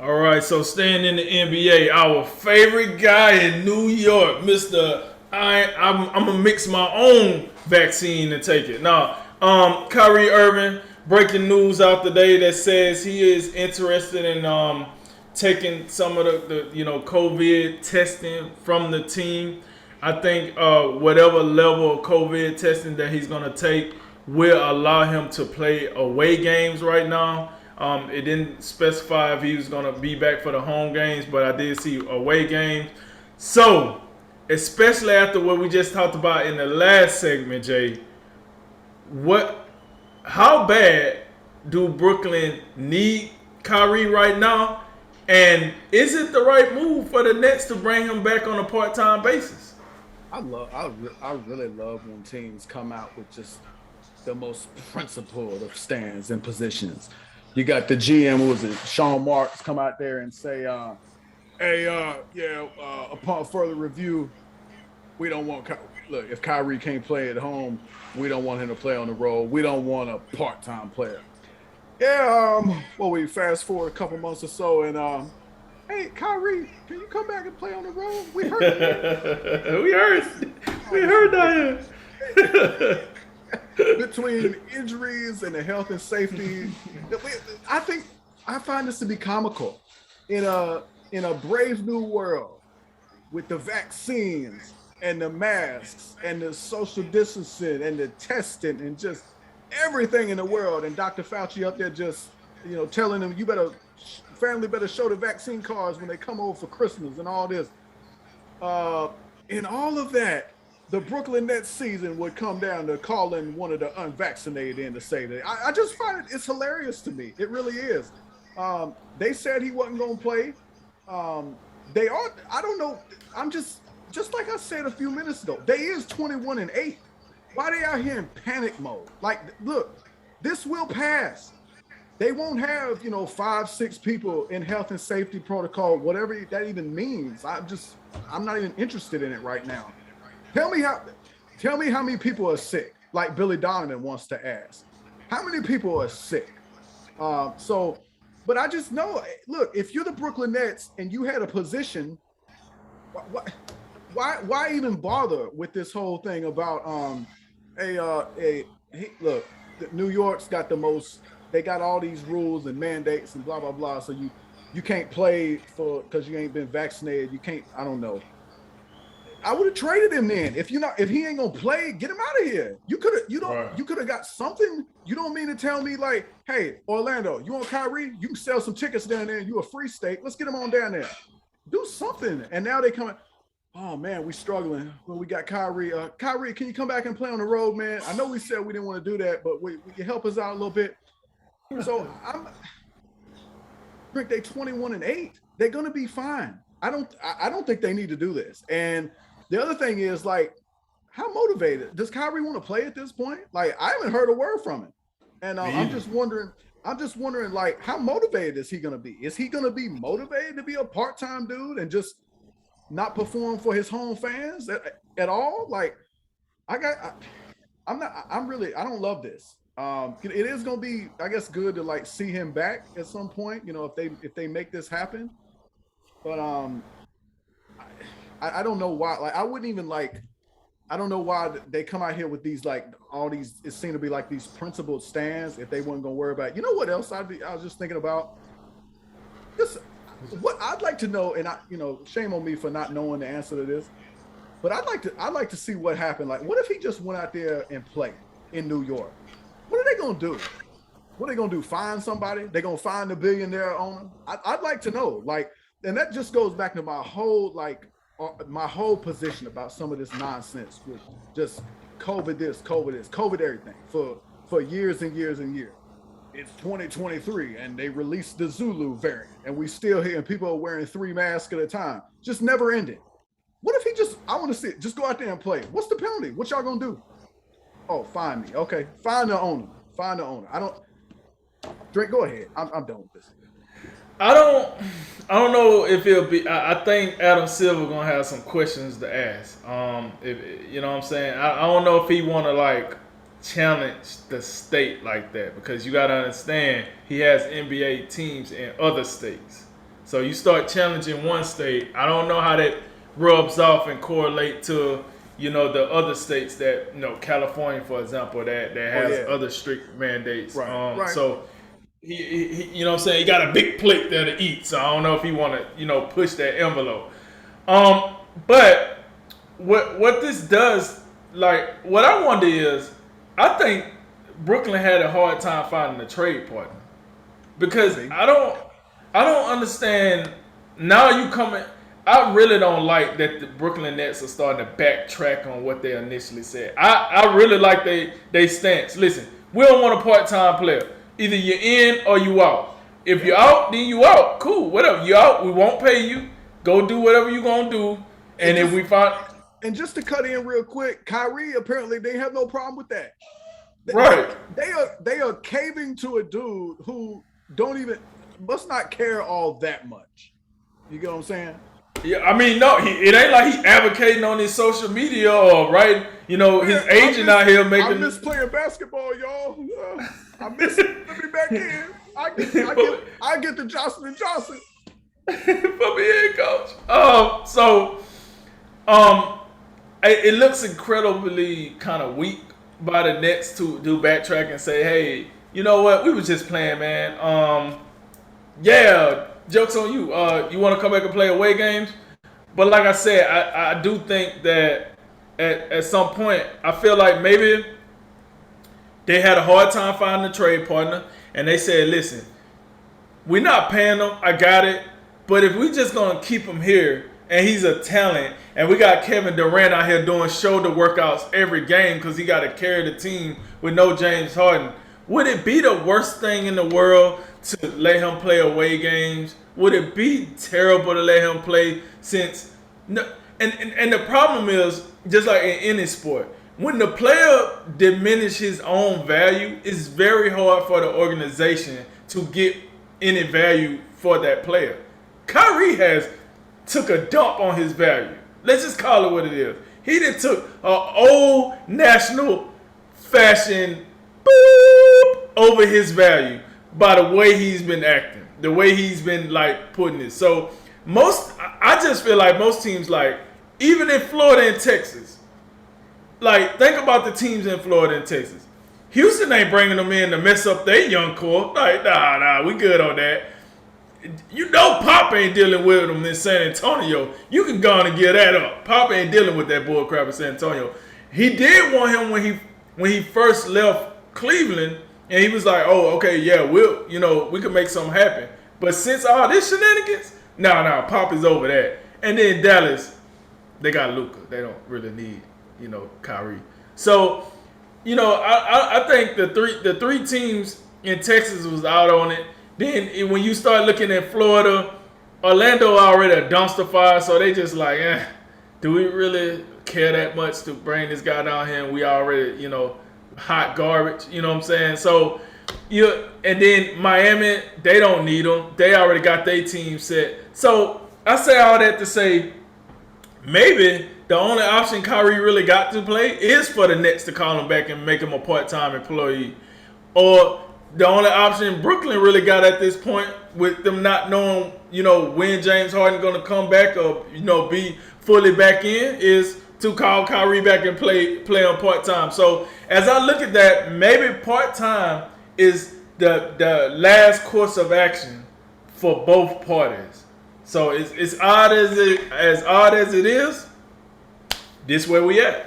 All right, so staying in the NBA, our favorite guy in New York, Mister. I'm gonna mix my own vaccine and take it. Now, Kyrie Irving, breaking news out today that says he is interested in taking some of the COVID testing from the team. I think whatever level of COVID testing that he's gonna take will allow him to play away games right now. It didn't specify if he was going to be back for the home games, but I did see away games. So, especially after what we just talked about in the last segment, Jay, what, how bad do Brooklyn need Kyrie right now? And is it the right move for the Nets to bring him back on a part-time basis? I really love when teams come out with just the most principled of stands and positions. You got the GM, who was it, Sean Marks, come out there and say, "Hey, upon further review, we don't want look. If Kyrie can't play at home, we don't want him to play on the road. We don't want a part-time player." Yeah. Well, we fast forward a couple months or so, and hey, Kyrie, can you come back and play on the road? We heard we heard, we heard that. between injuries and the health and safety, I find this to be comical in a brave new world with the vaccines and the masks and the social distancing and the testing and just everything in the world. And Dr. Fauci up there just telling them, family better show the vaccine cards when they come over for Christmas and all this. In all of that, the Brooklyn Nets season would come down to calling one of the unvaccinated in to say that. I just find it's hilarious to me. It really is. They said he wasn't going to play. They are. I don't know. I'm just like I said a few minutes ago. They is 21-8. Why they out here in panic mode? Like, look, this will pass. They won't have 5-6 people in health and safety protocol, whatever that even means. I'm not even interested in it right now. Tell me how many people are sick, like Billy Donovan wants to ask. How many people are sick? But I just know, look, if you're the Brooklyn Nets and you had a position, why even bother with this whole thing about look, New York's got the most, they got all these rules and mandates and blah blah blah. So you can't play because you ain't been vaccinated. You can't. I don't know. I would have traded him then. If he ain't gonna play, get him out of here. You could have got something. You don't mean to tell me like, hey, Orlando, you want Kyrie? You can sell some tickets down there and you a free state. Let's get him on down there. Do something. And now they come. Oh man, we struggling. Well, we got Kyrie. Kyrie, can you come back and play on the road, man? I know we said we didn't want to do that, but we can help us out a little bit. So Rick, they 21-8. They're gonna be fine. I don't think they need to do this. And the other thing is, like, how motivated does Kyrie want to play at this point? Like, I haven't heard a word from him, and I'm just wondering, like, how motivated is he going to be? Is he going to be motivated to be a part-time dude and just not perform for his home fans at all? Like, I don't love this. It is going to be, I guess, good to like see him back at some point. If they make this happen, but I don't know why. Like, I wouldn't even like. I don't know why they come out here with these like all these. It seemed to be like these principled stands. If they weren't gonna worry about, what else I was just thinking about. Just what I'd like to know, and shame on me for not knowing the answer to this. But I'd like to see what happened. Like, what if he just went out there and played in New York? What are they gonna do? What are they gonna do? Find somebody? They're gonna find the billionaire owner? I'd like to know. Like, and that just goes back to my whole position about some of this nonsense with just COVID this, COVID everything for years and years and years. It's 2023 and they released the Zulu variant and we still here and people are wearing 3 masks at a time. Just never ending. What if I want to see it, just go out there and play. What's the penalty? What y'all gonna do? Oh, find me. Okay, find the owner. I don't, Drake, go ahead. I'm done with this. I don't know if it'll be. I think Adam Silver gonna have some questions to ask. If you know what I'm saying, I don't know if he want to like challenge the state like that because you got to understand he has NBA teams in other states. So you start challenging one state. I don't know how that rubs off and correlate to, the other states that, California, for example, that has other strict mandates. Right. So he you know what I'm saying, he got a big plate there to eat. So I don't know if he want to, push that envelope. But what this does, like, what I wonder is, I think Brooklyn had a hard time finding a trade partner because I don't understand. Now you coming. I really don't like that the Brooklyn Nets are starting to backtrack on what they initially said. I really like they stance. Listen, we don't want a part-time player. Either you're in or you out. If you're out, then you out. Cool, whatever. You out, we won't pay you. Go do whatever you're gonna do. And if we find. And just to cut in real quick, Kyrie, apparently they have no problem with that. Right. They are caving to a dude who must not care all that much. You get what I'm saying? Yeah, I mean, no, it ain't like he advocating on his social media or right. His agent out here making. I miss playing basketball, y'all. I miss let me back in. I get the Johnson & Johnson. For me head coach. It looks incredibly kind of weak by the Nets to do backtrack and say, hey, you know what? We was just playing, man. Yeah, joke's on you. You want to come back and play away games? But like I said, I do think that at some point, I feel like maybe they had a hard time finding a trade partner, and they said, listen, we're not paying him. I got it. But if we just going to keep him here, and he's a talent, and we got Kevin Durant out here doing shoulder workouts every game because he got to carry the team with no James Harden, would it be the worst thing in the world to let him play away games? Would it be terrible to let him play since no? And the problem is, just like in any sport, when the player diminishes his own value, it's very hard for the organization to get any value for that player. Kyrie has took a dump on his value. Let's just call it what it is. He done took an old national fashion boop over his value by the way he's been acting, the way he's been like putting it. So I just feel like most teams, like even in Florida and Texas, like think about the teams in Florida and Texas. Houston ain't bringing them in to mess up their young core. Like nah, we good on that. Pop ain't dealing with them in San Antonio. You can go on and get that up. Pop ain't dealing with that bull crap in San Antonio. He did want him when he first left Cleveland, and he was like, "Oh, okay, yeah, we can make something happen." But since all this shenanigans, Pop is over that. And then Dallas, they got Luka. They don't really need, Kyrie. So, I think the three teams in Texas was out on it. Then when you start looking at Florida, Orlando already a dumpster fire, so they just like, do we really care that much to bring this guy down here? And we already, hot garbage. You know what I'm saying? So, and then Miami, they don't need them. They already got their team set. So I say all that to say, maybe the only option Kyrie really got to play is for the Nets to call him back and make him a part-time employee, or the only option Brooklyn really got at this point, with them not knowing, when James Harden going to come back or, be fully back in, is to call Kyrie back and play on part-time. So as I look at that, maybe part-time is the last course of action for both parties. So it's odd as it is, this where we at.